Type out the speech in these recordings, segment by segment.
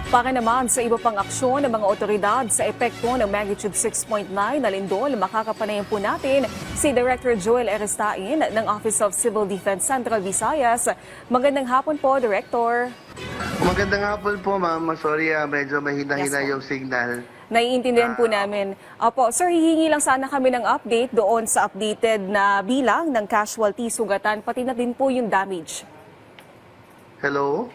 Para naman sa iba pang aksyon ng mga otoridad sa epekto ng magnitude 6.9 na lindol, makakapanayan po natin si Director Joel Erestain ng Office of Civil Defense Central Visayas. Magandang hapon po, Director. Magandang hapon po, ma'am. Sorry, medyo mahina-hina Yes, po. yung signal. Naiintindihan po namin. Opo, sir, hihingi lang sana kami ng update doon sa updated na bilang ng casualty, sugatan, pati na din po yung damage. Hello?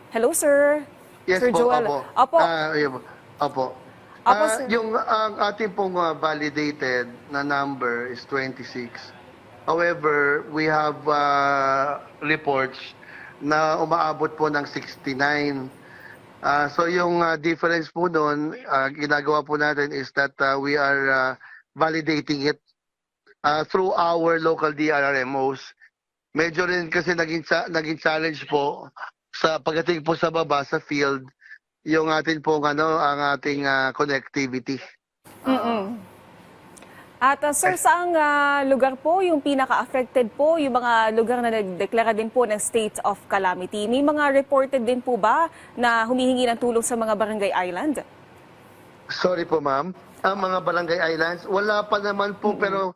Hello, sir. Yes Sir po, Joel. opo. Opo. Yun po. Opo. Opo, sir. Yung ang ating pong validated na number is 26. However, we have reports na umaabot po ng 69. So yung difference po doon, ginagawa po natin is that we are validating it through our local DRRMOs. Medyo rin kasi naging challenge po sa pagdating po sa baba sa field yung atin pong ang ating connectivity. At sir, saang lugar po yung pinaka-affected po, yung mga lugar na nagdeklara din po ng state of calamity? May mga reported din po ba na humihingi ng tulong sa mga barangay island? Sorry po, ma'am. Ang mga barangay islands, wala pa naman po pero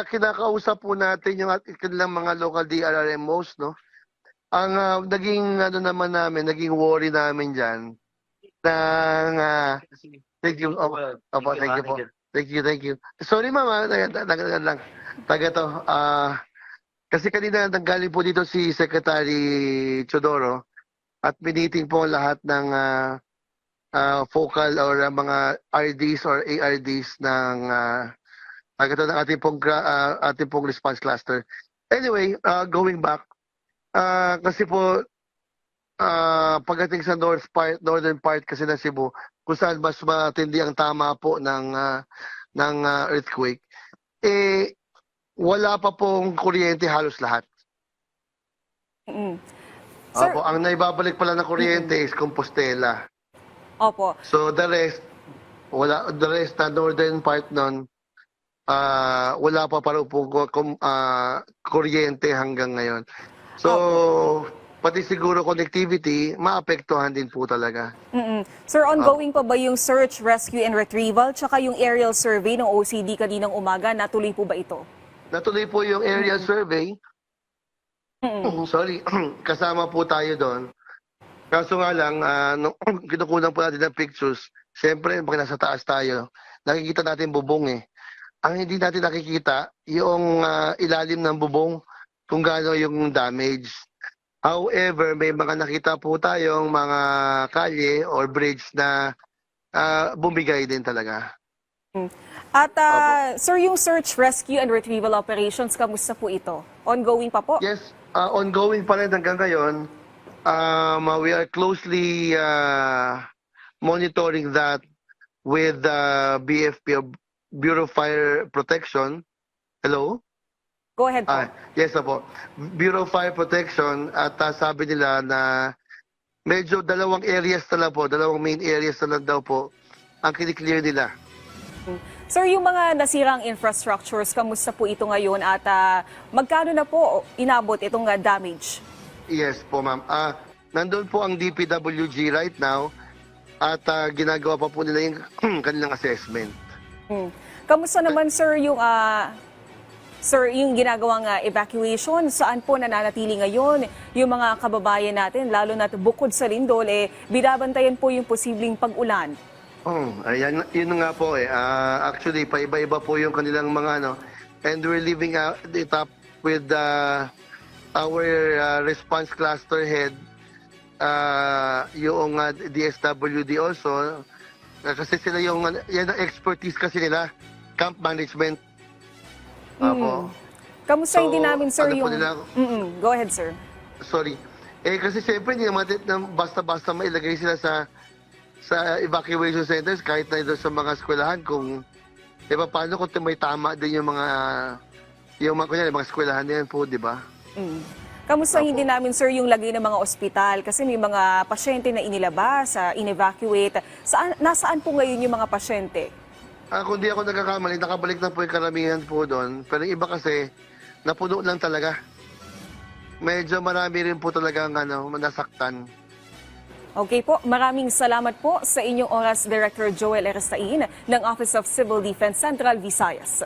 kinakausap po natin yung kanilang mga local DRRMOs, no? Ang naging naging worry namin diyan ng thank you. Opo, thank you po. Thank you. Sorry ma'am, lang. Taga to. Kasi kanina nanggaling po dito si Secretary Chodoro at meeting po lahat ng focal or mga RDs or ARDs ng ng ating pong response cluster. Anyway, going back, kasi po pagdating sa northern part kasi ng Cebu, kung saan mas matindi ang tama po ng earthquake, wala pa pong kuryente halos lahat. Sir, Opo, ang naibabalik pala ng kuryente is Compostela. opo. So the rest na northern part nun, wala pa rin po kuryente hanggang ngayon. So, pati siguro connectivity, maapektuhan din po talaga. Sir, ongoing pa ba yung search, rescue, and retrieval? Tsaka yung aerial survey ng OCD kaninang umaga, natuloy po ba ito? Natuloy po yung aerial survey. Sorry, kasama po tayo doon. Kaso nga lang, kinukunan po natin ng pictures. Siyempre, pag nasa taas tayo, nakikita natin bubong eh. Ang hindi natin nakikita, yung ilalim ng bubong, kung gaano yung damage. However, may mga nakita po tayong mga kalye or bridge na bumigay din talaga. At sir, yung search, rescue, and retrieval operations, kamusta po ito? Ongoing pa po? Yes, ongoing pa rin hanggang ngayon. We are closely monitoring that with the BFP, Bureau of Fire Protection. Hello? Go ahead po. Yes po. Bureau of Fire Protection at sabi nila na medyo dalawang main areas na lang daw po ang kiniklear nila. Sir, yung mga nasirang infrastructures, kamusta po ito ngayon at magkano na po inabot itong damage? Yes po, ma'am. Nandun po ang DPWG right now at ginagawa pa po nila yung kanilang assessment. Kamusta naman sir yung ginagawang evacuation? Saan po nananatili ngayon yung mga kababayan natin, lalo na bukod sa lindol, binabantayan po yung posibleng pag-ulan? Ayan, yun nga po eh. Actually, paiba-iba po yung kanilang mga and we're leaving it up with our response cluster head, yung DSWD also, kasi sila yan ang expertise kasi nila, camp management. Apo. Kamusta hindi namin sir ano po yung... nila? Go ahead sir. Sorry. Kasi siyempre hindi naman basta-basta mailagay sila sa evacuation centers kahit na ito sa mga eskwelahan kung paano kung may tama din yung mga eskwelahan din po, di ba? Kamusta hindi namin sir yung lagay ng mga ospital kasi may mga pasyente na inilabas, in-evacuate. Nasaan po ngayon yung mga pasyente? Kung di ako nagkakamali, nakabalik na po yung karamihan po doon. Pero yung iba kasi, napuno lang talaga. Medyo marami rin po talaga nasaktan. Okay po, maraming salamat po sa inyong oras, Director Joel Erestain ng Office of Civil Defense Central Visayas.